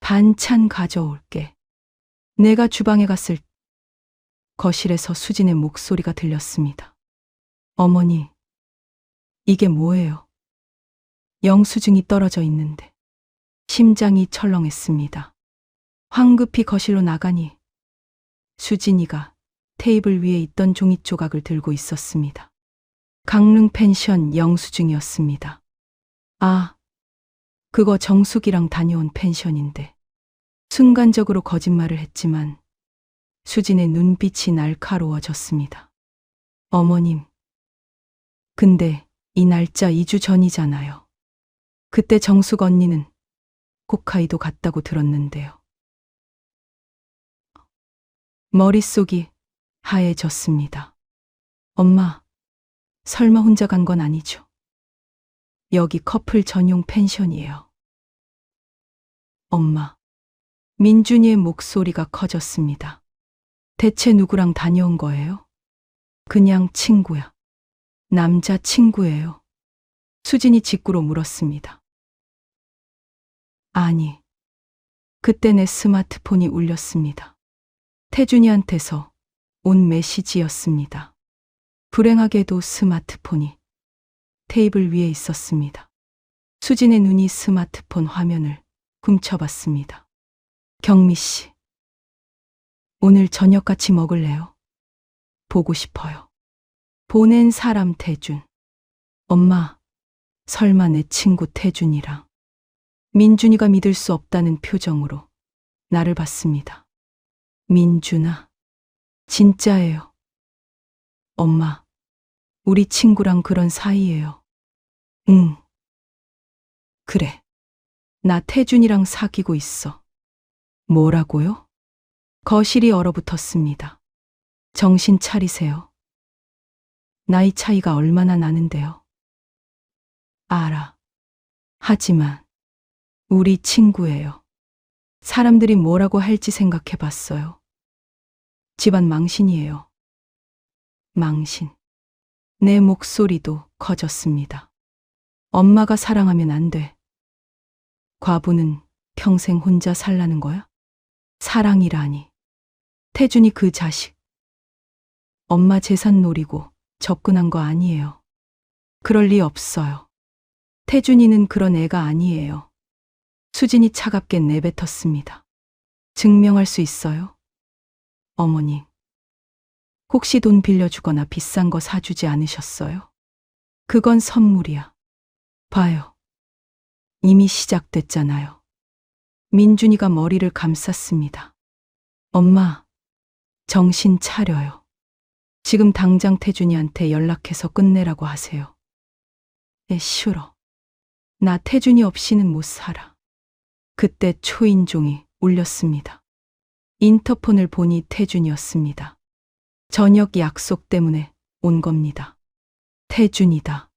반찬 가져올게. 내가 주방에 갔을 거실에서 수진의 목소리가 들렸습니다. 어머니, 이게 뭐예요? 영수증이 떨어져 있는데. 심장이 철렁했습니다. 황급히 거실로 나가니 수진이가 테이블 위에 있던 종이 조각을 들고 있었습니다. 강릉 펜션 영수증이었습니다. 아, 그거 정숙이랑 다녀온 펜션인데. 순간적으로 거짓말을 했지만 수진의 눈빛이 날카로워졌습니다. 어머님, 근데 이 날짜 2주 전이잖아요. 그때 정숙 언니는 홋카이도 갔다고 들었는데요. 머릿속이 하얘졌습니다. 엄마, 설마 혼자 간 건 아니죠? 여기 커플 전용 펜션이에요. 엄마, 민준이의 목소리가 커졌습니다. 대체 누구랑 다녀온 거예요? 그냥 친구야. 남자 친구예요. 수진이 직구로 물었습니다. 아니, 그때 내 스마트폰이 울렸습니다. 태준이한테서 온 메시지였습니다. 불행하게도 스마트폰이 테이블 위에 있었습니다. 수진의 눈이 스마트폰 화면을 훔쳐봤습니다. 경미 씨, 오늘 저녁 같이 먹을래요? 보고 싶어요. 보낸 사람 태준. 엄마, 설마 내 친구 태준이랑. 민준이가 믿을 수 없다는 표정으로 나를 봤습니다. 민준아, 진짜예요. 엄마, 우리 친구랑 그런 사이예요. 응. 그래. 나 태준이랑 사귀고 있어. 뭐라고요? 거실이 얼어붙었습니다. 정신 차리세요. 나이 차이가 얼마나 나는데요. 알아. 하지만 우리 친구예요. 사람들이 뭐라고 할지 생각해 봤어요. 집안 망신이에요. 망신. 내 목소리도 커졌습니다. 엄마가 사랑하면 안 돼. 과부는 평생 혼자 살라는 거야? 사랑이라니. 태준이 그 자식. 엄마 재산 노리고 접근한 거 아니에요. 그럴 리 없어요. 태준이는 그런 애가 아니에요. 수진이 차갑게 내뱉었습니다. 증명할 수 있어요? 어머니, 혹시 돈 빌려주거나 비싼 거 사주지 않으셨어요? 그건 선물이야. 봐요. 이미 시작됐잖아요. 민준이가 머리를 감쌌습니다. 엄마, 정신 차려요. 지금 당장 태준이한테 연락해서 끝내라고 하세요. 싫어. 나 태준이 없이는 못 살아. 그때 초인종이 울렸습니다. 인터폰을 보니 태준이었습니다. 저녁 약속 때문에 온 겁니다. 태준이다.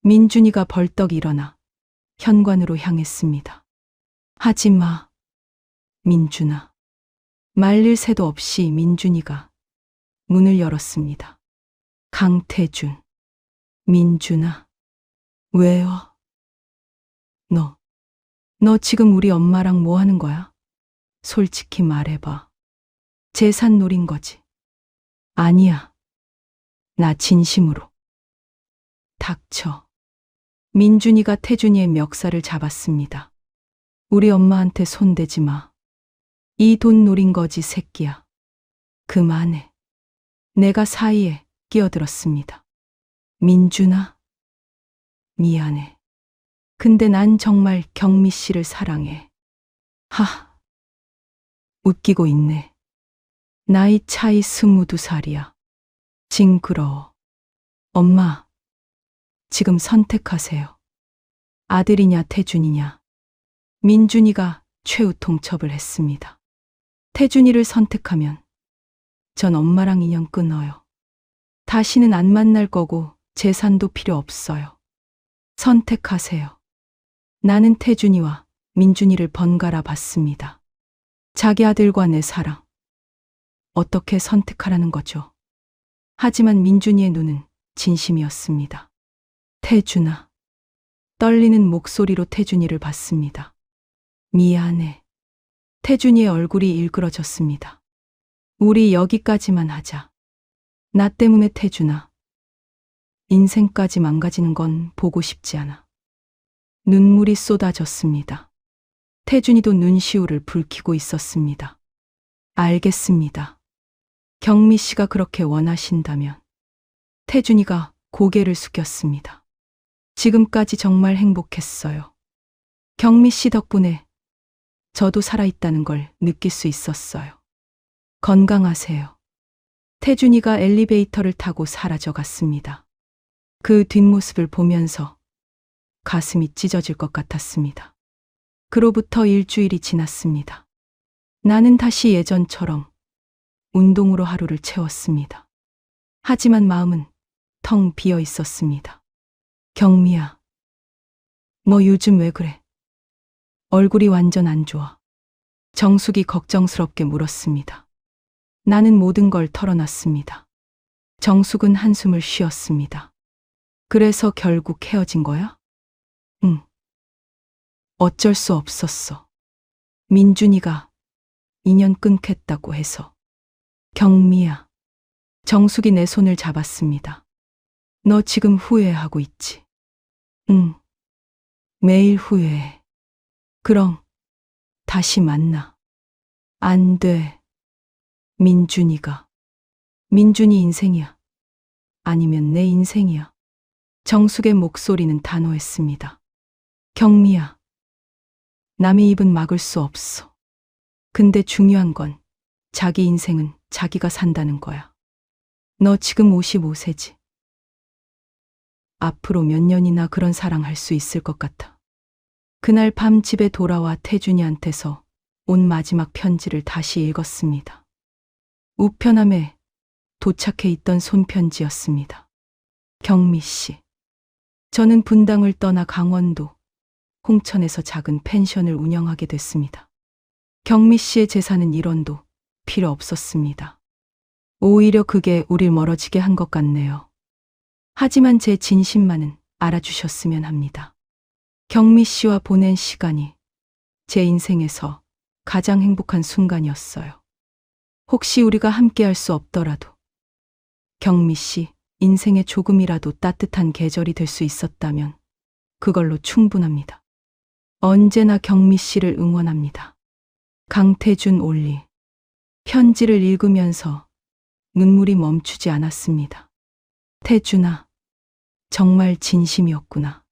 민준이가 벌떡 일어나 현관으로 향했습니다. 하지 마, 민준아. 말릴 새도 없이 민준이가 문을 열었습니다. 강태준. 민준아. 왜요? 너 지금 우리 엄마랑 뭐 하는 거야? 솔직히 말해봐. 재산 노린 거지? 아니야. 나 진심으로. 닥쳐. 민준이가 태준이의 멱살을 잡았습니다. 우리 엄마한테 손대지 마. 이 돈 노린 거지, 새끼야. 그만해. 내가 사이에 끼어들었습니다. 민준아, 미안해. 근데 난 정말 경미 씨를 사랑해. 웃기고 있네. 나이 차이 22살이야. 징그러워. 엄마, 지금 선택하세요. 아들이냐 태준이냐. 민준이가 최후 통첩을 했습니다. 태준이를 선택하면 전 엄마랑 인연 끊어요. 다시는 안 만날 거고 재산도 필요 없어요. 선택하세요. 나는 태준이와 민준이를 번갈아 봤습니다. 자기 아들과 내 사랑. 어떻게 선택하라는 거죠? 하지만 민준이의 눈은 진심이었습니다. 태준아. 떨리는 목소리로 태준이를 봤습니다. 미안해. 태준이의 얼굴이 일그러졌습니다. 우리 여기까지만 하자. 나 때문에 태준아. 인생까지 망가지는 건 보고 싶지 않아. 눈물이 쏟아졌습니다. 태준이도 눈시울을 붉히고 있었습니다. 알겠습니다. 경미 씨가 그렇게 원하신다면. 태준이가 고개를 숙였습니다. 지금까지 정말 행복했어요. 경미 씨 덕분에 저도 살아있다는 걸 느낄 수 있었어요. 건강하세요. 태준이가 엘리베이터를 타고 사라져 갔습니다. 그 뒷모습을 보면서 가슴이 찢어질 것 같았습니다. 그로부터 일주일이 지났습니다. 나는 다시 예전처럼 운동으로 하루를 채웠습니다. 하지만 마음은 텅 비어 있었습니다. 경미야, 너 요즘 왜 그래? 얼굴이 완전 안 좋아. 정숙이 걱정스럽게 물었습니다. 나는 모든 걸 털어놨습니다. 정숙은 한숨을 쉬었습니다. 그래서 결국 헤어진 거야? 응. 어쩔 수 없었어. 민준이가 인연 끊겠다고 해서. 경미야. 정숙이 내 손을 잡았습니다. 너 지금 후회하고 있지? 응. 매일 후회해. 그럼 다시 만나. 안 돼. 민준이가. 민준이 인생이야. 아니면 내 인생이야. 정숙의 목소리는 단호했습니다. 경미야. 남의 입은 막을 수 없어. 근데 중요한 건 자기 인생은 자기가 산다는 거야. 너 지금 55세지. 앞으로 몇 년이나 그런 사랑할 수 있을 것 같아. 그날 밤 집에 돌아와 태준이한테서 온 마지막 편지를 다시 읽었습니다. 우편함에 도착해 있던 손편지였습니다. 경미 씨. 저는 분당을 떠나 강원도, 홍천에서 작은 펜션을 운영하게 됐습니다. 경미 씨의 재산은 1원도 필요 없었습니다. 오히려 그게 우릴 멀어지게 한 것 같네요. 하지만 제 진심만은 알아주셨으면 합니다. 경미 씨와 보낸 시간이 제 인생에서 가장 행복한 순간이었어요. 혹시 우리가 함께할 수 없더라도 경미 씨 인생에 조금이라도 따뜻한 계절이 될 수 있었다면 그걸로 충분합니다. 언제나 경미 씨를 응원합니다. 강태준 올리. 편지를 읽으면서 눈물이 멈추지 않았습니다. 태준아, 정말 진심이었구나.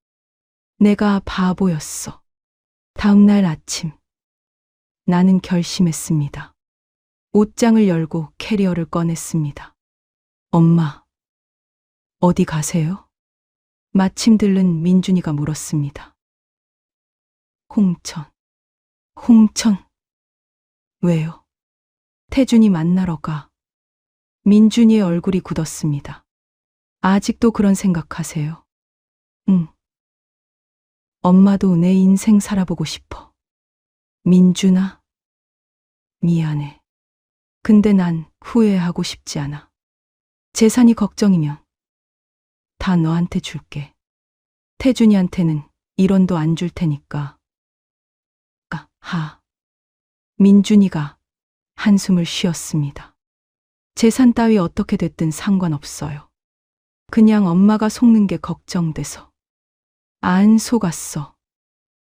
내가 바보였어. 다음 날 아침, 나는 결심했습니다. 옷장을 열고 캐리어를 꺼냈습니다. 엄마, 어디 가세요? 마침 들른 민준이가 물었습니다. 홍천. 홍천. 왜요? 태준이 만나러 가. 민준이의 얼굴이 굳었습니다. 아직도 그런 생각하세요? 응. 엄마도 내 인생 살아보고 싶어. 민준아, 미안해. 근데 난 후회하고 싶지 않아. 재산이 걱정이면 다 너한테 줄게. 태준이한테는 1원도 안 줄 테니까. 민준이가 한숨을 쉬었습니다. 재산 따위 어떻게 됐든 상관없어요. 그냥 엄마가 속는 게 걱정돼서. 안 속았어.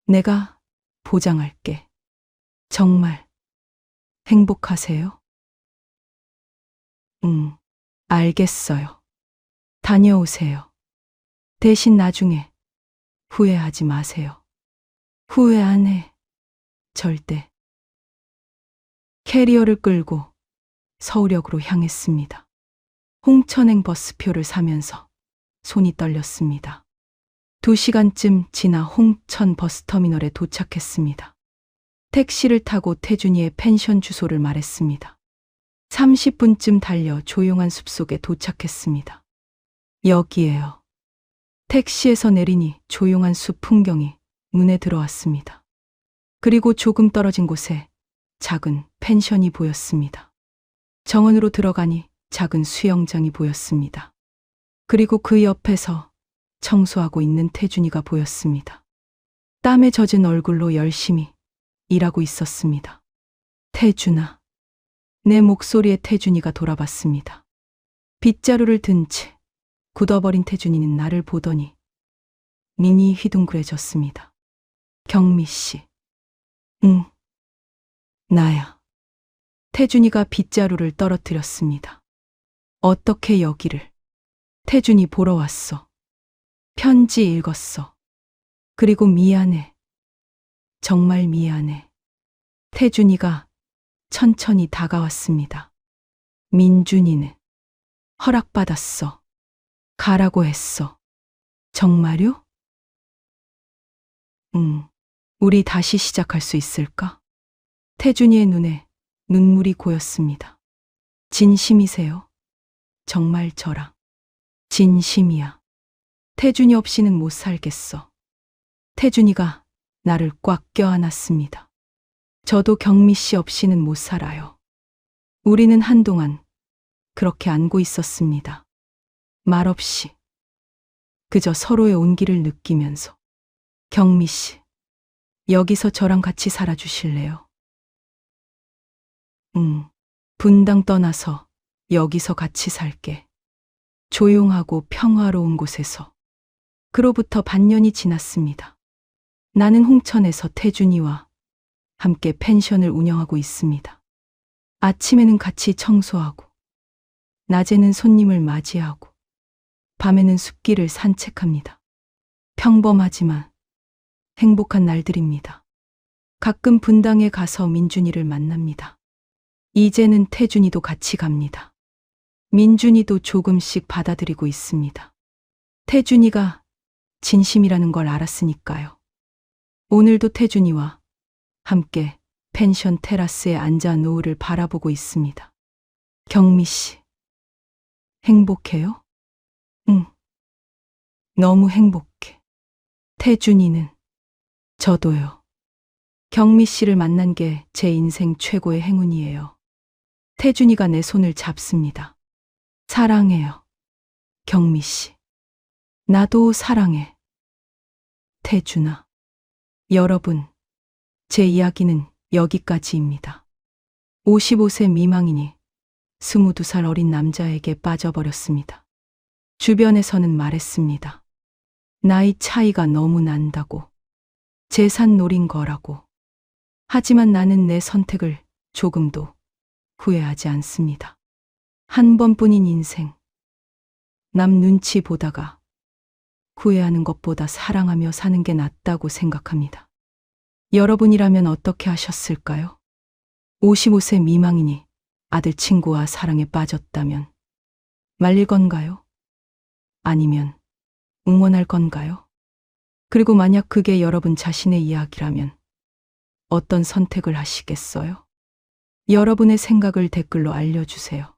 내가 보장할게. 정말 행복하세요? 응, 알겠어요. 다녀오세요. 대신 나중에 후회하지 마세요. 후회 안 해. 절대. 캐리어를 끌고 서울역으로 향했습니다. 홍천행 버스표를 사면서 손이 떨렸습니다. 2시간쯤 지나 홍천 버스터미널에 도착했습니다. 택시를 타고 태준이의 펜션 주소를 말했습니다. 30분쯤 달려 조용한 숲속에 도착했습니다. 여기에요. 택시에서 내리니 조용한 숲 풍경이 눈에 들어왔습니다. 그리고 조금 떨어진 곳에 작은 펜션이 보였습니다. 정원으로 들어가니 작은 수영장이 보였습니다. 그리고 그 옆에서 청소하고 있는 태준이가 보였습니다. 땀에 젖은 얼굴로 열심히 일하고 있었습니다. 태준아. 내 목소리에 태준이가 돌아봤습니다. 빗자루를 든 채 굳어버린 태준이는 나를 보더니 눈이 휘둥그레졌습니다. 경미 씨. 응. 나야. 태준이가 빗자루를 떨어뜨렸습니다. 어떻게 여기를? 태준이 보러 왔어. 편지 읽었어. 그리고 미안해. 정말 미안해. 태준이가 천천히 다가왔습니다. 민준이는 허락받았어. 가라고 했어. 정말요? 응. 우리 다시 시작할 수 있을까? 태준이의 눈에 눈물이 고였습니다. 진심이세요? 정말 저랑. 진심이야. 태준이 없이는 못 살겠어. 태준이가 나를 꽉 껴안았습니다. 저도 경미 씨 없이는 못 살아요. 우리는 한동안 그렇게 안고 있었습니다. 말없이. 그저 서로의 온기를 느끼면서. 경미 씨, 여기서 저랑 같이 살아주실래요? 분당 떠나서 여기서 같이 살게. 조용하고 평화로운 곳에서. 그로부터 반년이 지났습니다. 나는 홍천에서 태준이와 함께 펜션을 운영하고 있습니다. 아침에는 같이 청소하고, 낮에는 손님을 맞이하고, 밤에는 숲길을 산책합니다. 평범하지만 행복한 날들입니다. 가끔 분당에 가서 민준이를 만납니다. 이제는 태준이도 같이 갑니다. 민준이도 조금씩 받아들이고 있습니다. 태준이가 진심이라는 걸 알았으니까요. 오늘도 태준이와 함께 펜션 테라스에 앉아 노을을 바라보고 있습니다. 경미 씨, 행복해요? 응. 너무 행복해. 태준이는? 저도요. 경미 씨를 만난 게 제 인생 최고의 행운이에요. 태준이가 내 손을 잡습니다. 사랑해요. 경미 씨. 나도 사랑해. 태준아. 여러분, 제 이야기는 여기까지입니다. 55세 미망인이 22살 어린 남자에게 빠져버렸습니다. 주변에서는 말했습니다. 나이 차이가 너무 난다고. 재산 노린 거라고. 하지만 나는 내 선택을 조금도 후회하지 않습니다. 한 번뿐인 인생. 남 눈치 보다가 후회하는 것보다 사랑하며 사는 게 낫다고 생각합니다. 여러분이라면 어떻게 하셨을까요? 55세 미망인이 아들 친구와 사랑에 빠졌다면 말릴 건가요? 아니면 응원할 건가요? 그리고 만약 그게 여러분 자신의 이야기라면 어떤 선택을 하시겠어요? 여러분의 생각을 댓글로 알려주세요.